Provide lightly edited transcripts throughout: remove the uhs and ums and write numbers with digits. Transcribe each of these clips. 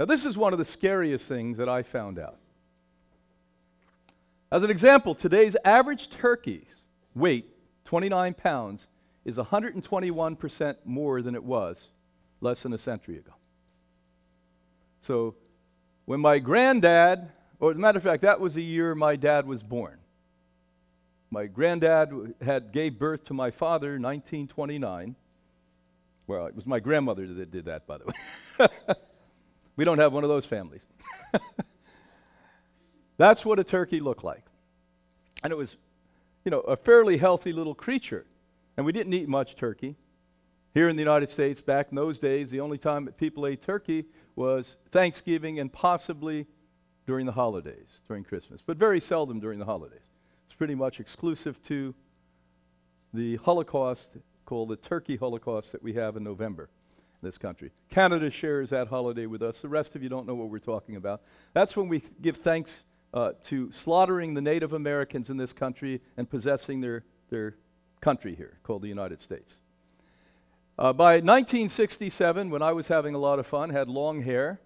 Now, this is one of the scariest things that I found out. As an example, today's average turkey's weight, 29 pounds, is 121% more than it was less than a century ago. So when my granddad, or as a matter of fact, that was the year my dad was born. My granddad gave birth to my father in 1929. Well, it was my grandmother that did that, by the way. We don't have one of those families. That's what a turkey looked like. And it was, a fairly healthy little creature. And we didn't eat much turkey. Here in the United States, back in those days, the only time that people ate turkey was Thanksgiving and possibly during the holidays, during Christmas, but very seldom during the holidays. It's pretty much exclusive to the Holocaust, called the Turkey Holocaust, that we have in November in this country. Canada shares that holiday with us. The rest of you don't know what we're talking about. That's when we give thanks to slaughtering the Native Americans in this country and possessing their country here, called the United States. By 1967, when I was having a lot of fun, had long hair,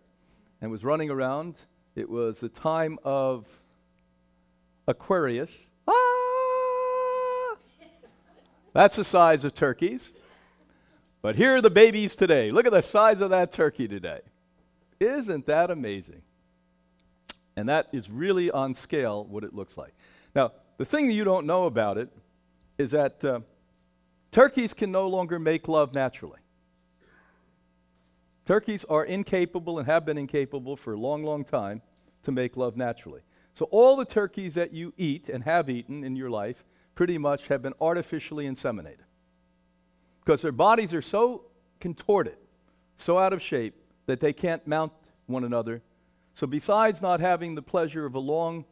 and was running around, it was the time of Aquarius. Ah! That's the size of turkeys. But here are the babies today. Look at the size of that turkey today. Isn't that amazing? And that is really on scale what it looks like. Now, the thing that you don't know about it is that turkeys can no longer make love naturally. Turkeys are incapable and have been incapable for a long, long time to make love naturally. So all the turkeys that you eat and have eaten in your life pretty much have been artificially inseminated, because their bodies are so contorted, so out of shape, that they can't mount one another. So besides not having the pleasure of a long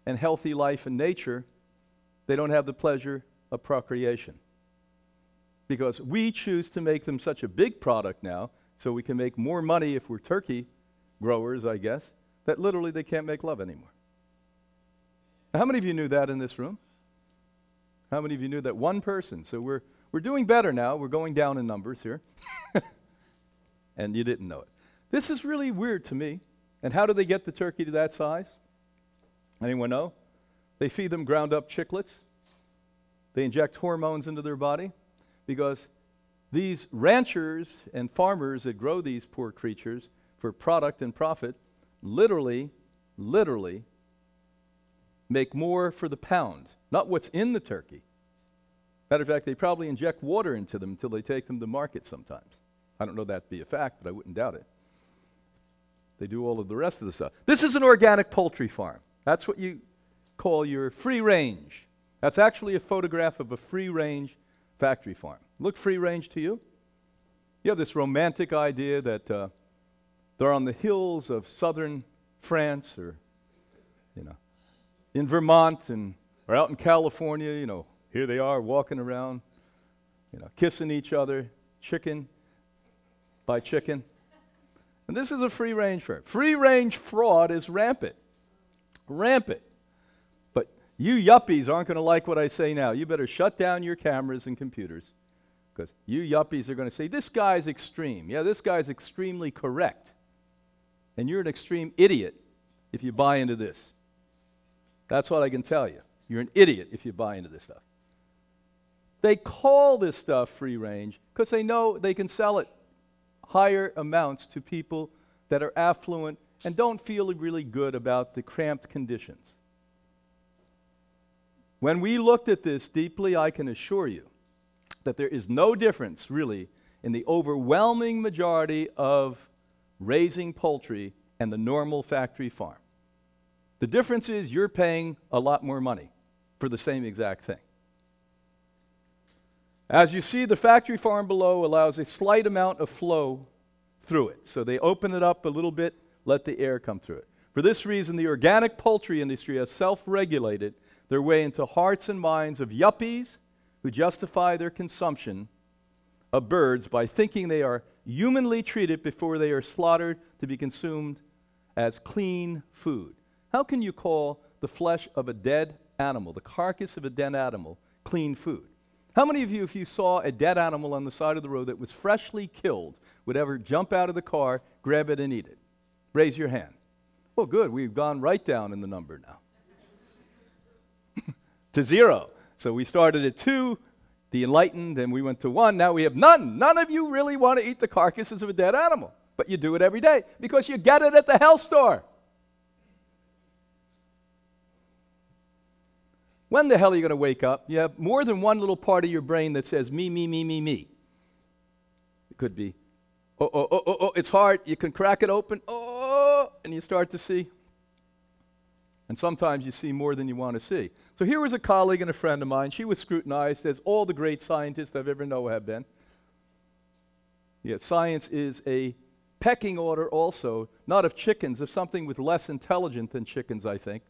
and healthy life in nature, they don't have the pleasure of procreation. Because we choose to make them such a big product now, so we can make more money if we're turkey growers, I guess, that literally they can't make love anymore. Now, how many of you knew that in this room? How many of you knew that? One person. So we're doing better now. We're going down in numbers here. And you didn't know it. This is really weird to me. And how do they get the turkey to that size? Anyone know? They feed them ground up chiclets. They inject hormones into their body, because these ranchers and farmers that grow these poor creatures for product and profit literally make more for the pound, not what's in the turkey. Matter of fact, they probably inject water into them until they take them to market sometimes. I don't know that to be a fact, but I wouldn't doubt it. They do all of the rest of the stuff. This is an organic poultry farm. That's what you call your free range. That's actually a photograph of a free range factory farm. Look free range to you? You have this romantic idea that they're on the hills of southern France, or in Vermont, or out in California. Here they are walking around, kissing each other, chicken by chicken. And this is a free range farm. Free range fraud is rampant. Rampant. But you yuppies aren't going to like what I say now. You better shut down your cameras and computers, because you yuppies are going to say, this guy's extreme. Yeah, this guy's extremely correct. And you're an extreme idiot if you buy into this. That's what I can tell you. You're an idiot if you buy into this stuff. They call this stuff free range because they know they can sell it higher amounts to people that are affluent and don't feel really good about the cramped conditions. When we looked at this deeply, I can assure you that there is no difference really in the overwhelming majority of raising poultry and the normal factory farm. The difference is you're paying a lot more money for the same exact thing. As you see, the factory farm below allows a slight amount of flow through it. So they open it up a little bit, let the air come through it. For this reason, the organic poultry industry has self-regulated their way into hearts and minds of yuppies who justify their consumption of birds by thinking they are humanly treated before they are slaughtered to be consumed as clean food. How can you call the flesh of a dead animal, the carcass of a dead animal, clean food? How many of you, if you saw a dead animal on the side of the road that was freshly killed, would ever jump out of the car, grab it, and eat it? Raise your hand. Well, good. We've gone right down in the number now to 0. So we started at 2, the enlightened, and we went to 1. Now we have none. None of you really want to eat the carcasses of a dead animal, but you do it every day because you get it at the health store. When the hell are you going to wake up? You have more than one little part of your brain that says me, me, me, me, me. It could be, it's hard. You can crack it open, and you start to see. And sometimes you see more than you want to see. So here was a colleague and a friend of mine. She was scrutinized, as all the great scientists I've ever known have been. Yet science is a pecking order also, not of chickens, of something with less intelligent than chickens, I think.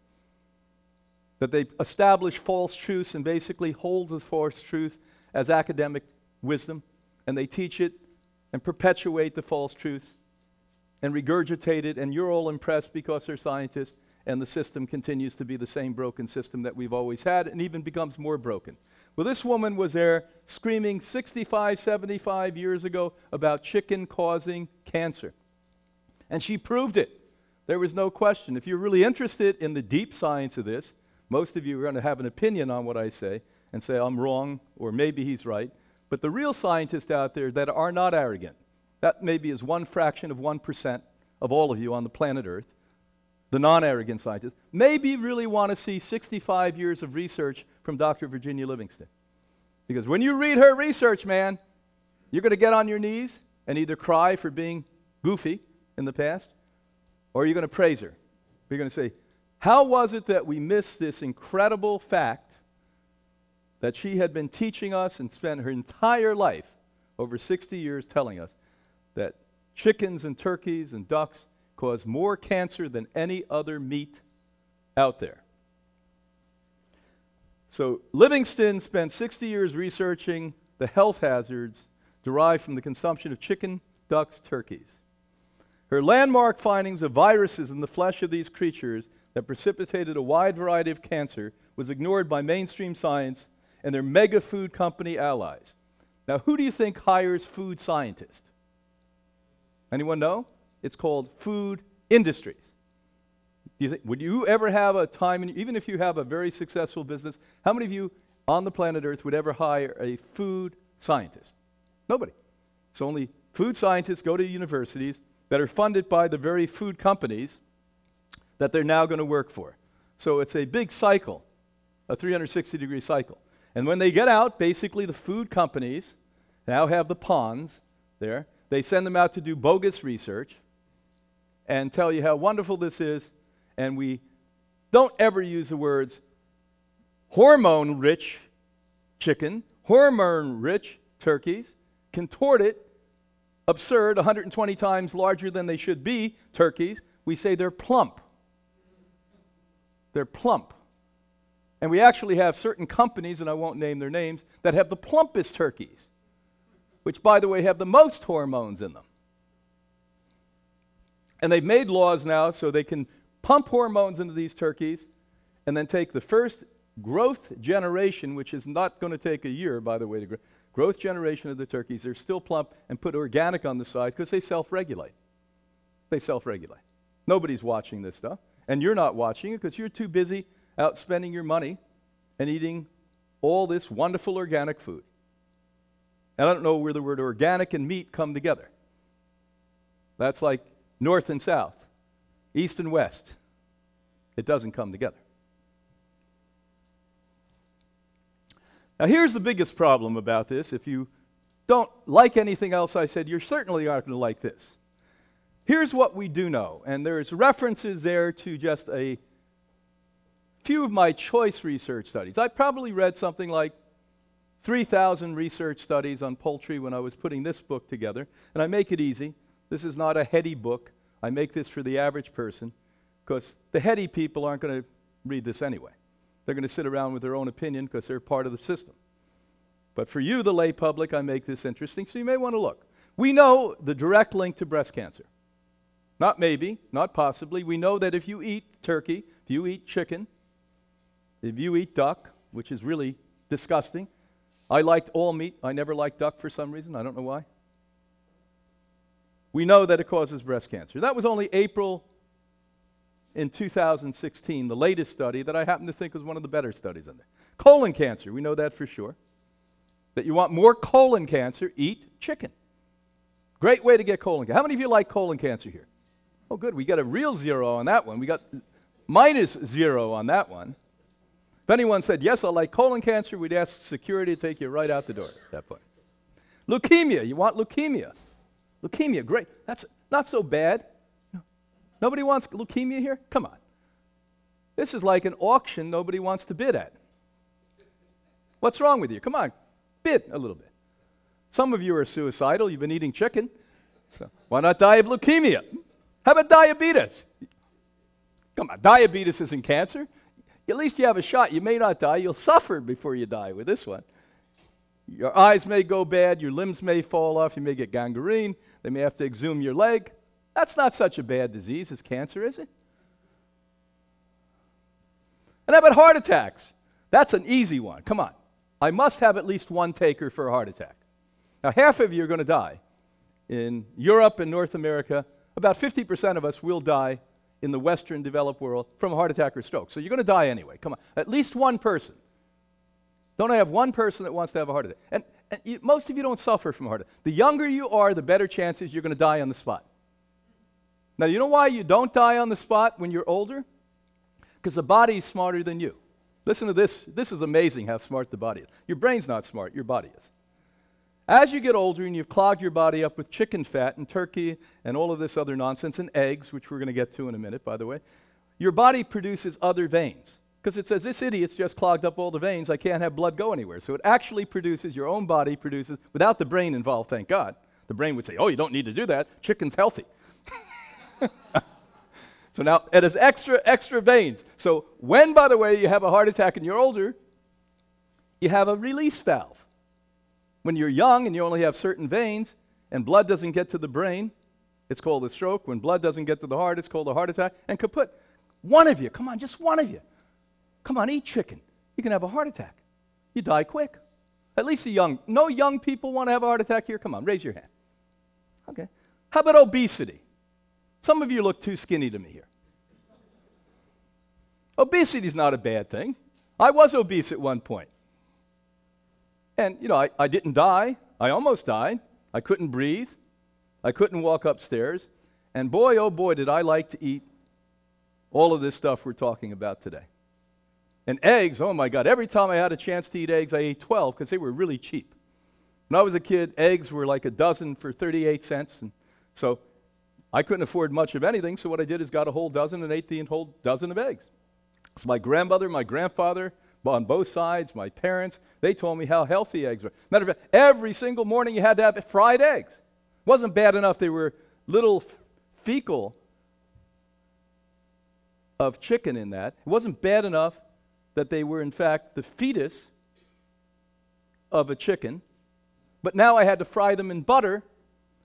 That they establish false truths and basically hold the false truths as academic wisdom, and they teach it and perpetuate the false truths and regurgitate it, and you're all impressed because they're scientists, and the system continues to be the same broken system that we've always had and even becomes more broken. Well, this woman was there screaming 65, 75 years ago about chicken causing cancer, and she proved it. There was no question. If you're really interested in the deep science of this, most of you are going to have an opinion on what I say and say I'm wrong or maybe he's right. But the real scientists out there that are not arrogant, that maybe is 1% of 1% of all of you on the planet Earth, the non-arrogant scientists, maybe really want to see 65 years of research from Dr. Virginia Livingston. Because when you read her research, man, you're going to get on your knees and either cry for being goofy in the past, or you're going to praise her. You're going to say, how was it that we missed this incredible fact that she had been teaching us and spent her entire life, over 60 years, telling us that chickens and turkeys and ducks cause more cancer than any other meat out there? So Livingston spent 60 years researching the health hazards derived from the consumption of chicken, ducks, turkeys. Her landmark findings of viruses in the flesh of these creatures that precipitated a wide variety of cancer was ignored by mainstream science and their mega food company allies. Now, who do you think hires food scientists? Anyone know? It's called food industries. Do you think, would you ever have a time, even if you have a very successful business, how many of you on the planet Earth would ever hire a food scientist? Nobody. So only food scientists go to universities that are funded by the very food companies that they're now going to work for. So it's a big cycle, a 360-degree cycle. And when they get out, basically the food companies now have the pawns there. They send them out to do bogus research and tell you how wonderful this is. And we don't ever use the words hormone-rich chicken, hormone-rich turkeys, contort it, absurd, 120 times larger than they should be turkeys. We say they're plump. They're plump. And we actually have certain companies, and I won't name their names, that have the plumpest turkeys, which, by the way, have the most hormones in them. And they've made laws now so they can pump hormones into these turkeys and then take the first growth generation, which is not going to take a year, by the way, to growth generation of the turkeys. They're still plump, and put organic on the side because they self-regulate. They self-regulate. Nobody's watching this stuff. And you're not watching it because you're too busy out spending your money and eating all this wonderful organic food. And I don't know where the word organic and meat come together. That's like north and south, east and west. It doesn't come together. Now here's the biggest problem about this. If you don't like anything else I said, you're certainly not going to like this. Here's what we do know, and there's references there to just a few of my choice research studies. I probably read something like 3,000 research studies on poultry when I was putting this book together, and I make it easy. This is not a heady book. I make this for the average person because the heady people aren't going to read this anyway. They're going to sit around with their own opinion because they're part of the system. But for you, the lay public, I make this interesting, so you may want to look. We know the direct link to breast cancer. Not maybe, not possibly. We know that if you eat turkey, if you eat chicken, if you eat duck, which is really disgusting. I liked all meat. I never liked duck for some reason. I don't know why. We know that it causes breast cancer. That was only April in 2016, the latest study that I happen to think was one of the better studies in there. Colon cancer, we know that for sure. That you want more colon cancer, eat chicken. Great way to get colon cancer. How many of you like colon cancer here? Oh, good. We got a real 0 on that one. We got -0 on that one. If anyone said, yes, I like colon cancer, we'd ask security to take you right out the door at that point. Leukemia. You want leukemia. Leukemia, great. That's not so bad. Nobody wants leukemia here? Come on. This is like an auction nobody wants to bid at. What's wrong with you? Come on, bid a little bit. Some of you are suicidal. You've been eating chicken. So why not die of leukemia? How about diabetes? Come on, diabetes isn't cancer. At least you have a shot. You may not die. You'll suffer before you die with this one. Your eyes may go bad. Your limbs may fall off. You may get gangrene. They may have to exhume your leg. That's not such a bad disease as cancer, is it? And how about heart attacks? That's an easy one. Come on. I must have at least one taker for a heart attack. Now, half of you are going to die. In Europe and North America, about 50% of us will die in the Western developed world from a heart attack or stroke. So you're going to die anyway. Come on. At least one person. Don't I have one person that wants to have a heart attack? And most of you don't suffer from a heart attack. The younger you are, the better chances you're going to die on the spot. Now, you know why you don't die on the spot when you're older? Because the body is smarter than you. Listen to this. This is amazing how smart the body is. Your brain's not smart. Your body is. As you get older and you've clogged your body up with chicken fat and turkey and all of this other nonsense and eggs, which we're going to get to in a minute, by the way, your body produces other veins. Because it says, this idiot's just clogged up all the veins. I can't have blood go anywhere. So it actually produces, your own body produces, without the brain involved, thank God. The brain would say, oh, you don't need to do that. Chicken's healthy. So now it has extra veins. So when, by the way, you have a heart attack and you're older, you have a release valve. When you're young and you only have certain veins and blood doesn't get to the brain, it's called a stroke. When blood doesn't get to the heart, it's called a heart attack. And kaput. One of you, come on, just one of you. Come on, eat chicken. You can have a heart attack. You die quick. At least no young people want to have a heart attack here? Come on, raise your hand. Okay. How about obesity? Some of you look too skinny to me here. Obesity is not a bad thing. I was obese at one point. And, you know, I didn't die. I almost died. I couldn't breathe. I couldn't walk upstairs. And boy, oh boy, did I like to eat all of this stuff we're talking about today. And eggs, oh my God, every time I had a chance to eat eggs, I ate 12 because they were really cheap. When I was a kid, eggs were like a dozen for 38 cents. And so I couldn't afford much of anything, so what I did is got a whole dozen and ate the whole dozen of eggs. So my grandmother, my grandfather, on both sides, my parents, they told me how healthy eggs were. Matter of fact, every single morning you had to have fried eggs. It wasn't bad enough they were little fecal of chicken in that. It wasn't bad enough that they were, in fact, the fetus of a chicken. But now I had to fry them in butter.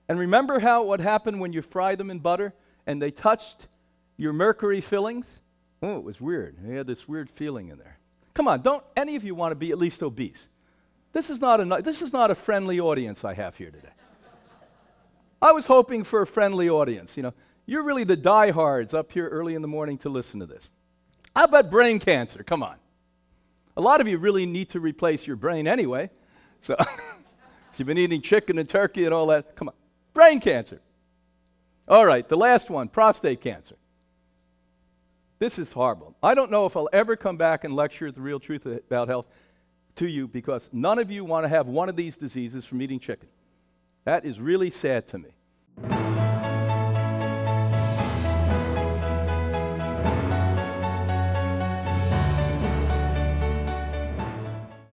And remember what happened when you fry them in butter and they touched your mercury fillings? Oh, it was weird. They had this weird feeling in there. Come on, don't any of you want to be at least obese? This is not a friendly audience I have here today. I was hoping for a friendly audience. You know, you're really the diehards up here early in the morning to listen to this. How about brain cancer? Come on. A lot of you really need to replace your brain anyway. So you've been eating chicken and turkey and all that. Come on. Brain cancer. All right, the last one, prostate cancer. This is horrible. I don't know if I'll ever come back and lecture the real truth about health to you because none of you want to have one of these diseases from eating chicken. That is really sad to me.